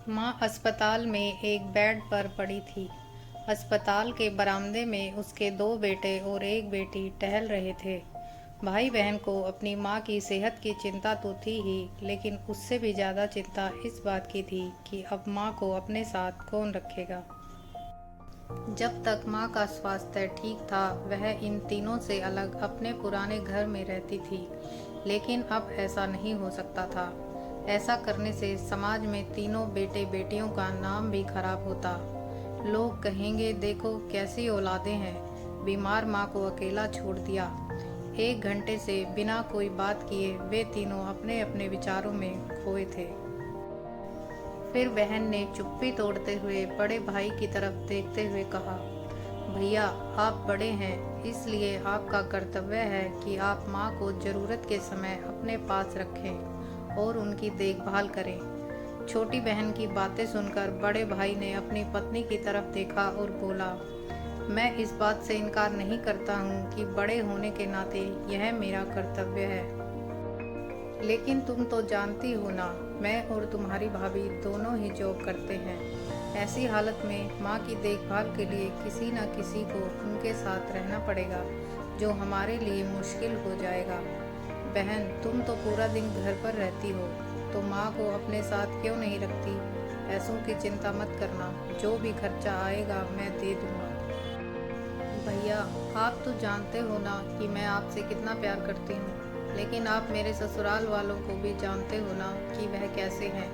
माँ अस्पताल में एक बेड पर पड़ी थी। अस्पताल के बरामदे में उसके दो बेटे और एक बेटी टहल रहे थे। भाई बहन को अपनी माँ की सेहत की चिंता तो थी ही, लेकिन उससे भी ज़्यादा चिंता इस बात की थी कि अब माँ को अपने साथ कौन रखेगा। जब तक माँ का स्वास्थ्य ठीक था, वह इन तीनों से अलग अपने पुराने घर में रहती थी, लेकिन अब ऐसा नहीं हो सकता था। ऐसा करने से समाज में तीनों बेटे बेटियों का नाम भी खराब होता। लोग कहेंगे, देखो कैसी औलादें हैं, बीमार माँ को अकेला छोड़ दिया। 1 घंटे से बिना कोई बात किए वे तीनों अपने अपने विचारों में खोए थे। फिर बहन ने चुप्पी तोड़ते हुए बड़े भाई की तरफ देखते हुए कहा, भैया आप बड़े हैं, इसलिए आपका कर्तव्य है कि आप माँ को ज़रूरत के समय अपने पास रखें और उनकी देखभाल करें। छोटी बहन की बातें सुनकर बड़े भाई ने अपनी पत्नी की तरफ देखा और बोला, मैं इस बात से इनकार नहीं करता हूँ कि बड़े होने के नाते यह मेरा कर्तव्य है, लेकिन तुम तो जानती हो ना, मैं और तुम्हारी भाभी दोनों ही जॉब करते हैं। ऐसी हालत में माँ की देखभाल के लिए किसी न किसी को उनके साथ रहना पड़ेगा, जो हमारे लिए मुश्किल हो जाएगा। बहन, तुम तो पूरा दिन घर पर रहती हो, तो माँ को अपने साथ क्यों नहीं रखती? पैसों की चिंता मत करना, जो भी खर्चा आएगा मैं दे दूँगा। भैया, आप तो जानते हो ना कि मैं आपसे कितना प्यार करती हूँ, लेकिन आप मेरे ससुराल वालों को भी जानते हो ना कि वह कैसे हैं।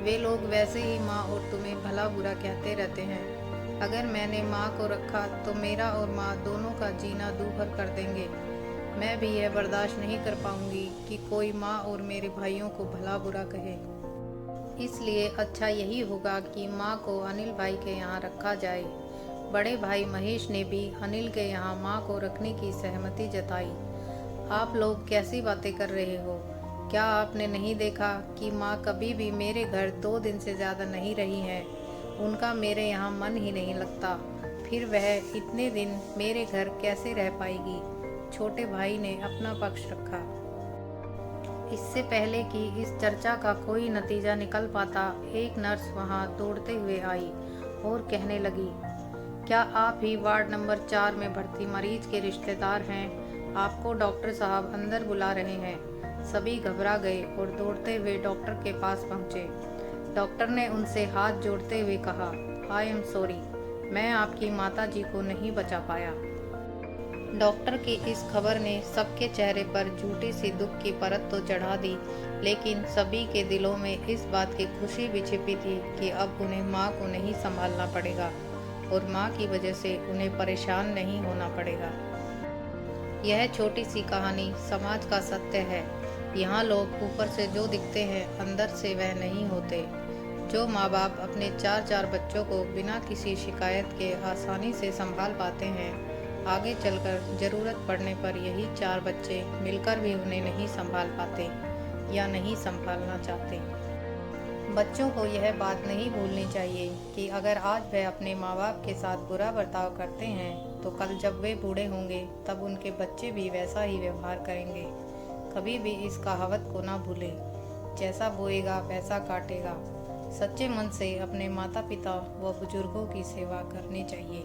वे लोग वैसे ही माँ और तुम्हें भला बुरा कहते रहते हैं। अगर मैंने माँ को रखा तो मेरा और माँ दोनों का जीना दूभर कर देंगे। मैं भी यह बर्दाश्त नहीं कर पाऊंगी कि कोई माँ और मेरे भाइयों को भला बुरा कहे। इसलिए अच्छा यही होगा कि माँ को अनिल भाई के यहाँ रखा जाए। बड़े भाई महेश ने भी अनिल के यहाँ माँ को रखने की सहमति जताई। आप लोग कैसी बातें कर रहे हो? क्या आपने नहीं देखा कि माँ कभी भी मेरे घर 2 दिन से ज़्यादा नहीं रही हैं? उनका मेरे यहाँ मन ही नहीं लगता, फिर वह इतने दिन मेरे घर कैसे रह पाएगी? छोटे भाई ने अपना पक्ष रखा। इससे पहले कि इस चर्चा का कोई नतीजा निकल पाता, एक नर्स वहां दौड़ते हुए आई और कहने लगी, क्या आप ही वार्ड नंबर 4 में भर्ती मरीज के रिश्तेदार हैं? आपको डॉक्टर साहब अंदर बुला रहे हैं। सभी घबरा गए और दौड़ते हुए डॉक्टर के पास पहुंचे। डॉक्टर ने उनसे हाथ जोड़ते हुए कहा, आई एम सॉरी, मैं आपकी माता जी को नहीं बचा पाया। डॉक्टर की इस खबर ने सबके चेहरे पर झूठी सी दुख की परत तो चढ़ा दी, लेकिन सभी के दिलों में इस बात की खुशी भी छिपी थी कि अब उन्हें माँ को नहीं संभालना पड़ेगा और माँ की वजह से उन्हें परेशान नहीं होना पड़ेगा। यह छोटी सी कहानी समाज का सत्य है। यहाँ लोग ऊपर से जो दिखते हैं, अंदर से वह नहीं होते। जो माँ बाप अपने 4-4 बच्चों को बिना किसी शिकायत के आसानी से संभाल पाते हैं, आगे चलकर ज़रूरत पड़ने पर यही 4 बच्चे मिलकर भी उन्हें नहीं संभाल पाते या नहीं संभालना चाहते। बच्चों को यह बात नहीं भूलनी चाहिए कि अगर आज वह अपने माँ बाप के साथ बुरा बर्ताव करते हैं, तो कल जब वे बूढ़े होंगे तब उनके बच्चे भी वैसा ही व्यवहार करेंगे। कभी भी इस कहावत को ना भूलें, जैसा बोएगा वैसा काटेगा। सच्चे मन से अपने माता पिता व बुजुर्गों की सेवा करनी चाहिए।